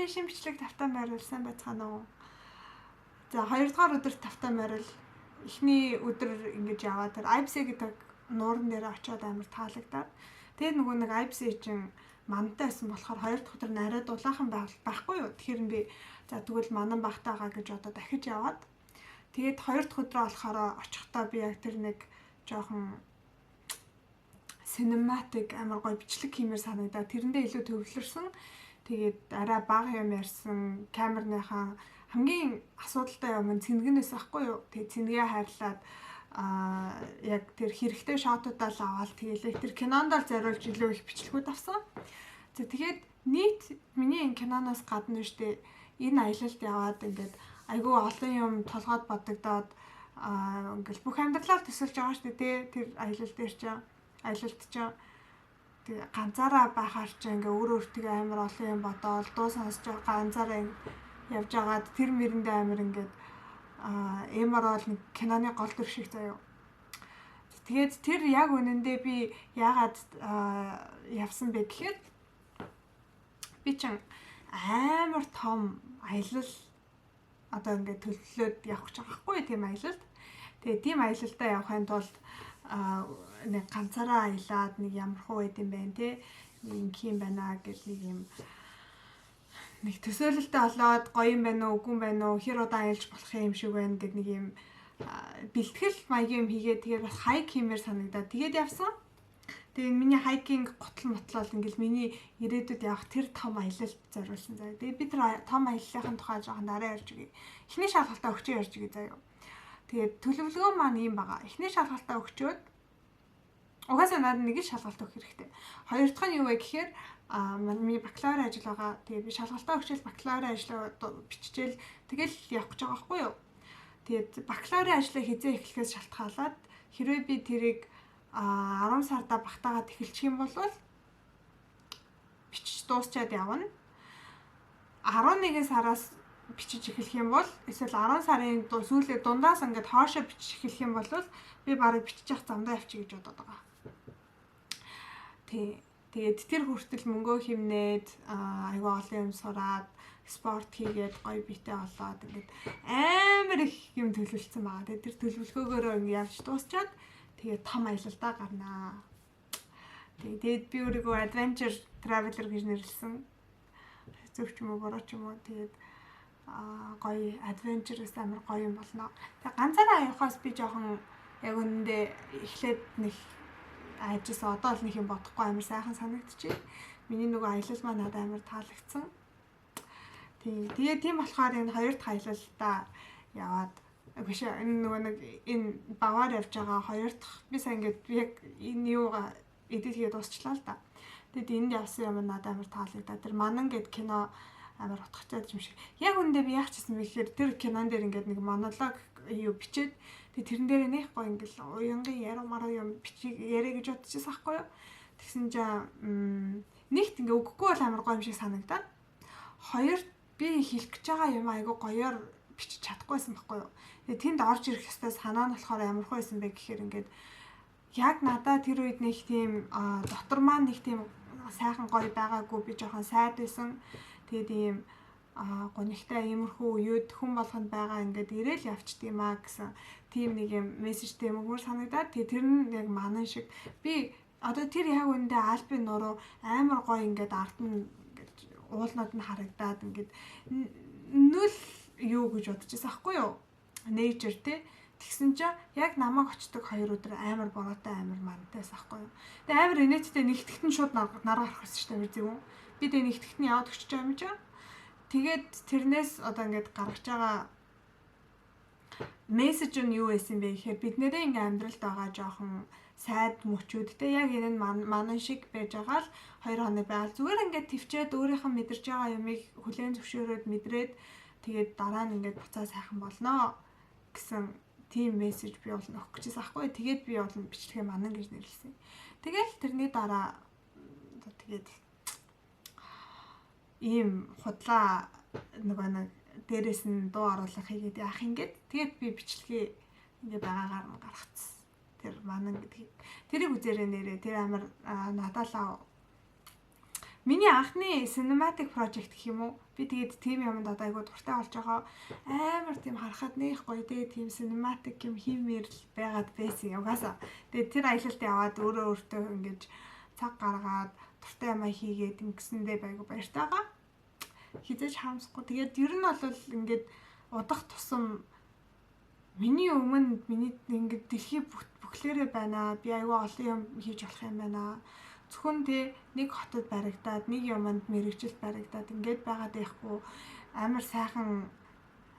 Миний шимчлэг тавтан байрлсан байцгаана уу. За 2 дугаар өдөрт тавтан байрал эхний өдөр ингэж яваа тэр IBC гэдэг нууран дээр очиод амар таалагдаад тэгээд нөгөө нэг IBC чинь мантай байсан болохоор 2 дахь өдөр нарай дулаахан байхгүй юу. Тэгэхээр би за тэгвэл манан багтаагаа гэж одоо дахиж яваад тэгээд 2 дахь өдрөө болохоор очихдоо би яг тэр нэг жоохон cinematic амар гоё бичлэг хиймээр санагдаад тэрэндээ илүү төвлөрсөн. Тэгээд арай бага юм ярьсан камерныхаа хамгийн асуудалтай юм цэнгэнээс ахгүй юу. Тэгээд цэнгээ хайрлаад яг тэр хэрэгтэй шотуудаа л аваад тэгэлээ тэр кинонд л зориулж илүү их бичлэгүүд авсан. За тэгээд нийт миний энэ киноноос гадна штэ энэ аялалд яваад ингээд айгүй олон юм толгойд бодогдоод ингээл бүх амьдралаа төсөлж байгаа штэ тэр аялал дээр чинь аялалд чинь тэгээ ганцаараа байхаар чинь ингээ өөр өөртөө амар олон юм бодоол дуу сонсож ганцаараа явж агаад тэр мэрэндээ амар ингээд эморол нэг киноны гол дүр шиг заяа. Тэгээд тэр яг үнэндээ би яагаад явсан бэ гэхээр би чинь амар том аялал одоо ингээд төлөвлөд явах гэж байгаа хгүй тийм аялалд. Тэгээд тийм аялалдаа явахын тулд нэг ганцаараа аялаад нэг ямар хуу байд юм бэ те нэг юм байна гэж нэг төсөөлөлтөй болоод гоё юм байна уу үгүй юм байна уу хэр удаан аялж болох юм шиг байна гэд нэг юм бэлтгэл маягийн юм хийгээд тэгээд бас хайк хиймээр санагдаад тэгээд явсан. Тэгээд миний хайкинг готл мотлол ингээл миний ирээдүйд явах тэр том аялалд зориулсан заяа. Тэгээд би тэр том аяллахын тухай жоохон дараа ярьж өгье. Эхний шалгалтаа өгчөө ярьж өгье заяа. Тэгээд төлөвлөгөө маань юм байгаа. Эхний шалгалтаа өгчөөд угаасаа надад нэг шалгалт өгөх хэрэгтэй. Хоёр дахь нь юу вэ гэхээр миний бакалаврын ажил байгаа. Тэгээд би шалгалтаа өгчөөл бакалаврын ажлаа биччихэл тэгэл явах гэж байгаа байхгүй юу. Тэгээд бакалаврын ажлаа хизээ эхлэхээс шалтгаалаад хэрвээ би тэрийг 10 сарда багтаагаад эхэлчих юм бол бичиж дуусчаад явна. 11 сараас бичиж эхлэх юм бол эсвэл 10 сарын сүүлээ дундаас ингээд хоошоо бичиж эхлэх юм бол би барыг бичиж явах замдаа явчих гэж бодоод байгаа. Тэгээд тэр хүртэл мөнгөө хэмнээд айгүй олон юм сураад спорт хийгээд гоё биетэй болоод ингээд амар их юм төлөвлөсөн байгаа. Тэгээд тэр төлөвлөгөөгөөрөө ингээд явж дуусчаад тэгээд том аялалдаа гарнаа. Тэгээд би өөрийгөө adventure traveler гэж нэрлэсэн. Зөв ч юм уу буруу ч юм уу тэгээд гоё adventurous амар гоё юм болно. Тэгээд ганцаараа явахаас би жоохон яг үүндээ эхлээд нэг ажиж одоо л нэг юм бодохгүй амар сайхан санагдчихэ. Миний нөгөө аялал маань надад амар таалагдсан. Тэгээд тийм болохоор энэ хоёр дахь аялалдаа яваад биш энэ нөгөө нэг энэ баваар явж байгаа хоёр дахь би сайн ингээд яг энэ юугаа эдит хийгээд дуусчлаа л да. Тэгэд энд явсан юм надад амар таалагдаа. Тэр манан гэд кино амар утгацаад юм шиг. Яг үндэ би яах чийсэн бэ гэхээр тэр кинон дээр ингээд нэг монолог юу бичээд тэгээ тэрэн дээр нэх гоё ингээл уянгийн яруу маруу юм бичиг яриа гэж бодчихсан байхгүй юу. Тэгсэн чинь нэгт ингээ өгөхгүй бол амар гоё юм шиг санагдаад хоёрт би хэлэх гэж байгаа юм айгу гоёор бичиж чадахгүйсэн байхгүй юу. Тэгээ тэнд орж ирэх ёстой санаа нь болохоор ямар хөөсөн бэ гэхээр ингээд яг надад тэр үед нэг тийм дотор маань нэг тийм сайхан гоё байгаагүй би жоохон сайд байсан. Тэгээд ийм гонигтай иймэрхүү үеуд хүн болгонд байгаа ингээд ирээл явчдгиймаа гэсэн тийм нэг юм мессежтэй юм өөр санагдаад тэгээд тэр нь яг манан шиг би одоо тэр яг үндэ альпин нуруу амар гоё ингээд ард нь ингээд уулнууд нь харагдаад ингээд нүл юу гэж бодчихсан аахгүй юу nature те тэгсэн чинь яг намайг очдог 2 өдөр амар бороотой амар мантайс аахгүй юу тэгээ амар инээдтэй нэгтгэхт нь шууд нар гарах гэсэн чинь тийм үү би тэгээ нэгтгэхт нь яваад өчөж байгаа юм чинь тэгээд тэрнээс одоо ингээд гаргаж байгаа мессеж нь юу байсан бэ гэхээр бид нэрээ ингээм амьдралд байгаа жоохон сайд мөчүүдтэй яг энэ манан шиг байж байгаа л 2 хоног байгаад зүгээр ингээд төвчээд өөрийнх нь мэдэрч байгаа юмыг хүлээн зөвшөөрөөд мэдрээд тэгээд дараа нь ингээд буцаа сайхан болноо гэсэн тийм мессеж би бол өгөх гэжсэн аахгүй. Тэгээд би бол бичлэгээ манан гэж нэрлэсэн. Тэгэл тэрний дараа тэгээд ийм худлаа нөгөө нэг дээрээс нь дуу оруулах хийгээд яах ингээд тэгээд би бичлэгээ ингээ байгаагаар нь гаргацсан. Тэр манан гэдгийг тэрийг үзээрэй нэрээ тэр амар надалаа Миний анхны cinematic project гэх юм уу? Би тэгээд тийм юмд одоо айгуу дуртай болж байгаа. Амар тийм харахад нэх гоё дээ. Тийм cinematic юм хиймээр л байгаад байсан угаасаа. Тэгээд тэр аялалд яваад өөртөө ингэж цаг гаргаад дуртай юм хийгээд ингэсэндээ айгуу баяртай байгаа. Хизээж харамсахгүй. Тэгээд ер нь бол ингээд удах тусам миний өмнө миний ингээд дэлхий бүхлээрээ байна. Би айгүй олон юм хийж болох юм байна. Зөвхөн нэг хотод баригдаад, нэг юмд мэрэгжил баригдаад ингээд байгаад байхгүй амар сайхан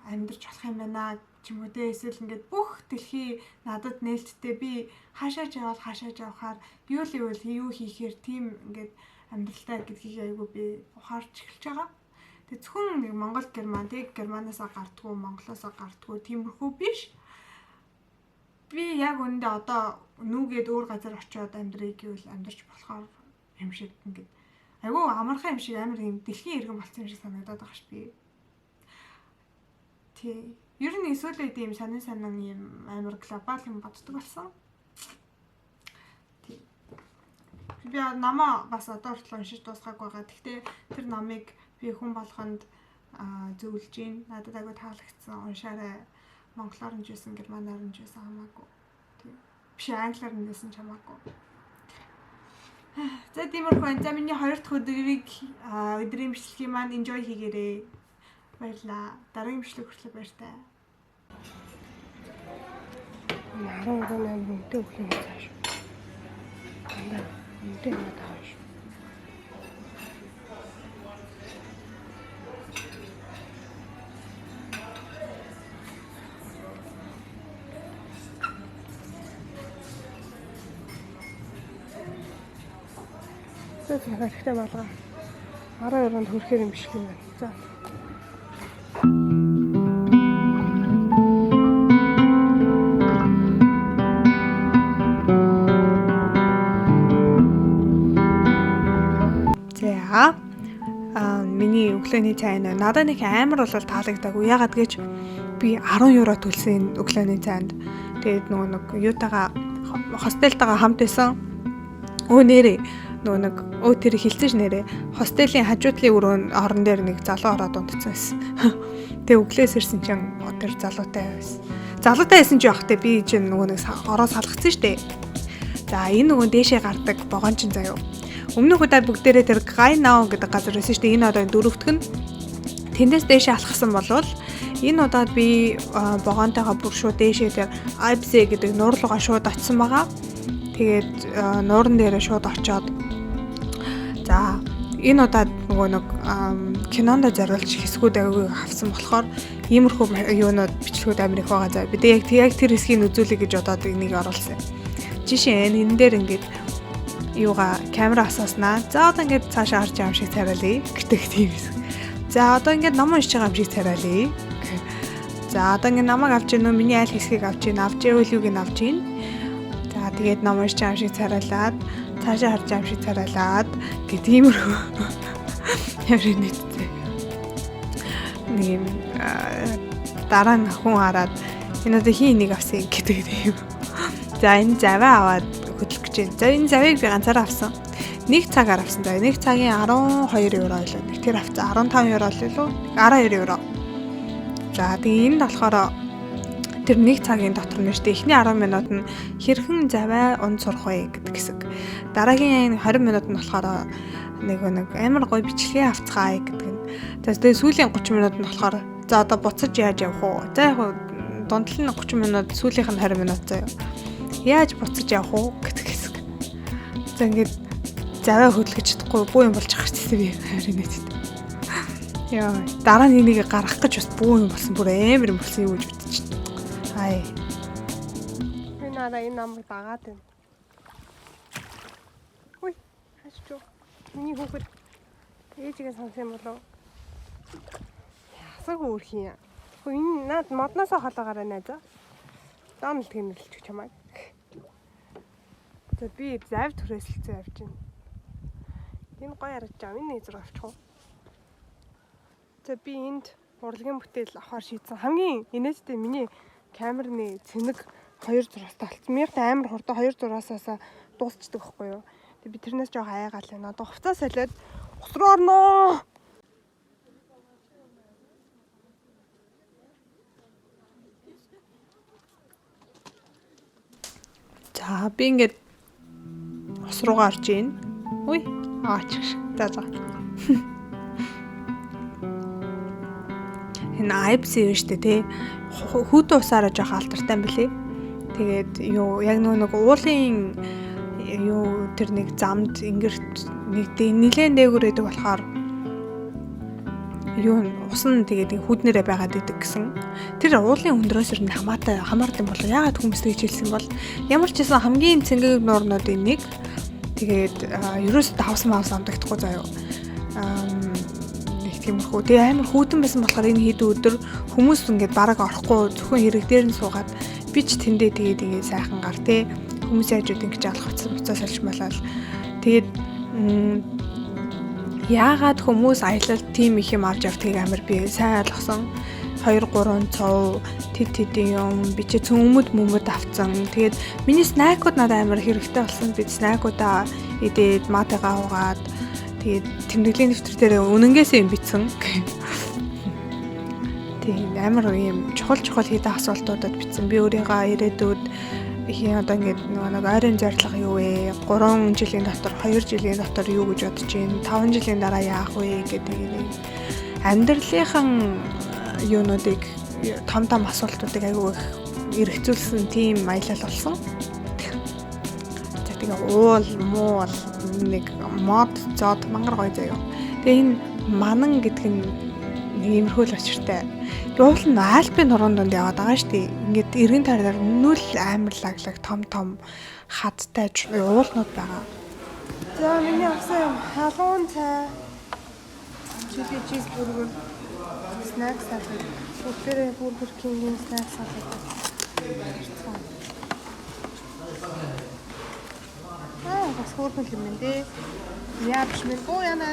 амьдарч болох юм байна ч юм уу те. Эсвэл ингээд бүх дэлхий надад нээлттэй би хаашаа явахаар юу хийхээр тийм ингээд амьдралтай гэдгийг айгүй би ухаарч эхэлж байгаа. Тэг зөвхөн нэг Монгол Герман тэг Германасаа гардггүй, Монголоосоо гардггүй тиймэрхүү биш. Би яг үүндээ одоо нүүгээд өөр газар очиод амьдрыг гэвэл амьдрч болохоор юм шиг ингээд айгүй амархан юм шиг амар юм дэлхийн иргэн болсон юм шиг санагдаад байгаа ш би. Тий. Ер нь эсвэл ийм сонин юм амар глобал юм боддог болсон. Тий. Би намаа бас одоо хүртэл уншиж дуусгаагүй байгаа. Гэхдээ тэр номыг би хүн болгонд зөвлөж гин. Надад айгүй таалагдсан. Уншаарай. Монголоор нь жисэн, германаар нь жисэн хамаагүй. Тийм. Биш англиар нь жисэн ч хамаагүй. За тиймэрхүү. За миний 2 дахь өдрийн бичлэгийн маань enjoy хийгээрэй. Баярлаа. Дараагийн бичлэг хүртэл баяртай. 12 өнөдөө өглөө цааш. Өнөдөө тааш. Хэрэгтэй болго. 12-нд хүрэхээр юм биш юм байна. За. Миний өглөөний цай надад нэг амар бол таалагдаагүй. Ягаад гэж би 10 евро төлсөн өглөөний цайнд. Тэгээд нөгөө нэг юутаага хостелтойгоо хамт байсан. Нэрээ нөгөө тэр хэлсэн ш нэрээ хостелийн хажуудлын орон дээр нэг залуу ороод унтцсан байсан. Тэгээ өглөөс ирсэн чинь тэр залуутай байсан. Залуутай байсан ч явахтай би чинь нөгөө нэг ороо салгацсан штэ. За энэ нөгөө дээшээ гардаг вагон чинь заяа. Өмнөх удаа бүгдээрээ тэр Гайнау гэдэг газар байсан штэ. Энэ одоо дөрөвдөх нь тэндээс дээшээ алхсан болвол энэ удаад би вагонтойгоо бүр шууд дээшээ тэр Айбсе гэдэг нуурлуугаа шууд очсон байгаа. Тэгээд нууран дээрээ шууд очоод за энэ удаад нөгөө нэг кинонд зориулж хэсгүүд аягүй авсан болохоор иймэрхүү юунууд бичлэгүүд амир их байгаа. За бид яг тэр хэсгийг үзүүлэх гэж бодоод энийг оруулсан. Жишээ нь энэ дээр ингээд юугаа камера асууснаа. За одоо ингээд цаашаа харж байгаа юм шиг царайлъя гэдэг тийм хэсэг. За одоо ингээд ном уншиж байгаа юм шиг царайлъя. За одоо ингээд намайг авч ийн үү? Миний айл хэсгийг авч ийн. Авч ивэл юуг нь авч ийн. За тэгээд ном уншиж байгаа юм шиг царайлаад цаашаа харж байгаа юм шиг царайлаад гэдэг иймэрхүү. Ямар нэгтэй. Нэг дараа нь хүн хараад энэ одоо хин нэг авсан гэдэг юм. За энэ заваа аваад хөдлөх гэж байна. За энэ завыг би ганцаараа авсан. Нэг цагаар авсан. За нэг цагийн 12 евро байлаа. Нэг тэр авсан 15 евро лөө 12 евро. За тэгээ энд болохоор тэр нэг цагийн дотор нь штэ эхний 10 минут нь хэрхэн заваа унд сурах вэ гэдэг хэсэг. Дараагийн 20 минут нь болохоор нэг амар гоё бичлэгээ авцгаая гэдэг нь. За тэгээ сүүлийн 30 минут нь болохоор за одоо буцаж яаж явах вэ? За яг дундал нь 30 минут сүүлийнх нь 20 минут заяа. Яаж буцаж явах вэ гэдэг хэсэг. За ингээд заваа хөдлөж чадахгүй бүү юм болж байгаа ч гэсэн би харин нэт. Яа, дараа нь энийг гаргах гэж бас бүү юм болсон. Бүр амар юм болсон юу гэж бодчих. Хай. Би нараа энэ намайг дагаад байна. Хүй, хашчоо. Миний хүүхэд ээжигээ сонсох юм болов. Ясаг өөрх юм. Хөө энэ наад модноосоо холоогаараа найзаа. Донл тэмэрлэж чамайг. За би завь түрээсэлцээ явж байна. Энэ гоё харагдаж байгаа. Энэ нэг зүрх авчих уу? За би энд урлагийн бүтээл авахар шийдсэн. Хамгийн инээдтэй миний камерны цэнэг 2 зураастай болсон. Мягтай амар хурдан 2 зураасаас дуусчдаг байхгүй юу? Тэг би тэрнээс жоох айгаал байна. Одоо хувцас солиод Ус руу орно. За би ингээд ус руу гарч ийн. Үй аач. За за. Энэ айпси юм штэ тий. Хүүтэн усаараа жоох алдартай юм билий. Тэгээд юу яг нэг уулын юу тэр нэг замд ингэрт нэг нилээн дээгүүр байдаг болохоор юу ус нь тэгээд хүднэрээ байгаад идэг гэсэн. Тэр уулын өндрөөс нь хамаардаг юм болоо. Яагаад хүмүүс тэгж хэлсэн бол ямар ч гэсэн хамгийн цэнгэг нуурнуудын нэг тэгээд ерөөсөө давсан амдагдахгүй заяа. Нэг тиймэрхүү. Тэгээ амар хүүтэн байсан болохоор энэ хэд өдөр хүмүүс ингээд бараг орохгүй зөвхөн хэрэг дээр нь суугаад би ч тэндээ тэгээд ингээд сайхан гар те хүмүүсийн хажууд ингэж алах буцаа салж малал. Тэгээд яагаад хүмүүс аялалд тийм их юм авч явдгийг амар би сайн ойлгосон. 2 3 цов тэдийн юм би ч цөмөд авцсан. Тэгээд миний снакууд надад амар хэрэгтэй болсон. Би снакуудаа идээд матагаа угаад тэгээд тэмдэглэлийн дэвтэр дээр үнэнгээсээ юм бичсэн. Тийм амар юм чухал хэдэн асуултуудад бичсэн. Би өөрийгөө ирээдүйд одоо ингээд нэг ойрын зорилго юу вэ? 3 жилийн дотор, 2 жилийн дотор юу гэж бодож байна? 5 жилийн дараа яах вэ гэдэг нэг амьдралынхан юунуудыг том асуултуудыг айгүй их эргэцүүлсэн тийм аялал болсон. Тэгээ уул муу нэг мод зод мангар гоё заяа. Тэгээ энэ манан гэдэг нь нэг иймэрхүү л очиртай. Уул нь Альпийн нуруунд донд яваад байгаа шүү дээ. Ингээд эргэн тойроор нүл амар лаглаг том хадтай уулнууд байгаа. За миний авсан юм халуун цай, чили чиз бургер, снэк салат, Бургер Кингийн снэк салат. Бас хөөрхөн юм байна дээ. Яавч мэн гоо яна.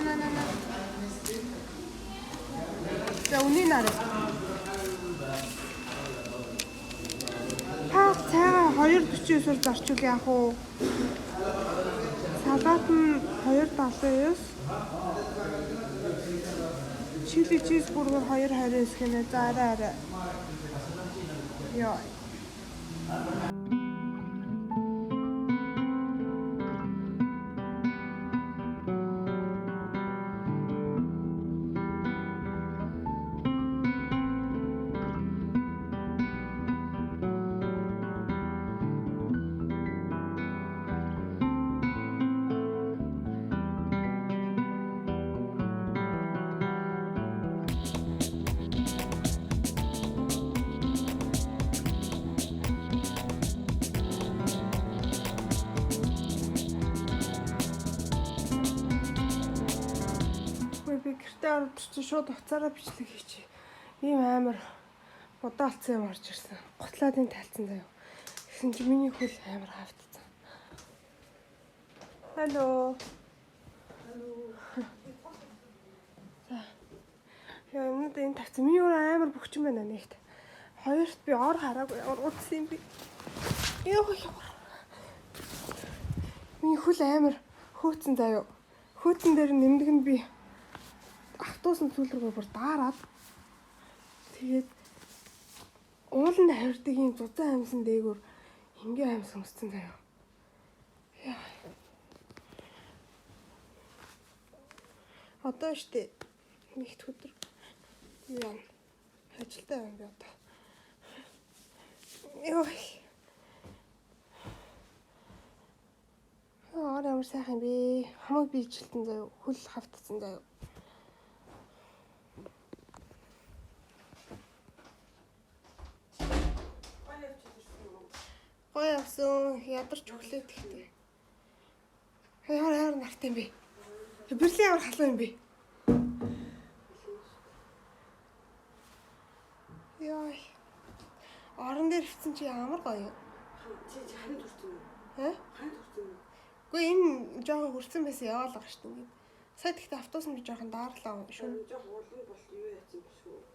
За үний нараа. Цайгаа 2.49-оор зарчвал яах вэ? Салат нь 2.79. Чили чиз бургер 2.29 гэнэ. За арай. Яа. Би гэртээ ороод чинь шууд уцаараа бичлэг хийчихье. Ийм амар удаалцсан юм орж ирсэн. Готлаадын тайлцсан заяа. Гэсэн чи миний хөл амар хавтцсан. Hello. За. Яа өмнөд энэ тавцсан. Миний өөр амар бөхчин байна нэгт. Хоёрт би ор хараагүй ямар утсан юм би. Яа. Миний хөл амар хөөцөн заяа. Хөөцөн дээр нэмдэг нь би автобусны зүйл рүү бүр даарад тэгээд уулын хавирдаг юм зузаан амьсан дээгүүр ингийн амьс өмссөн заяа. Яа. Одоо штэ нэгт өдөр яа ажилтаа юм би одоо. Яа. Ямар сайхан би хамаг биежилтэн заяа хөл хавтцсан заяа. Гоё авсан ядарч өглөөд ихтэй. Яар нартай юм бэ? Бэрлийн ямар халуун юм бэ? Яа. Орон дээр хөвцөн чи ямар гоё. Чи хань дурсан уу? Хань дурсан уу? Гэхдээ энэ жоохон хөрцөн байсан яваал байгаа шүү дээ. Сая тэгтээ автобус нь жоохон daарлаа шүү. Жоохон уулын бол юу яасан бэ шүү.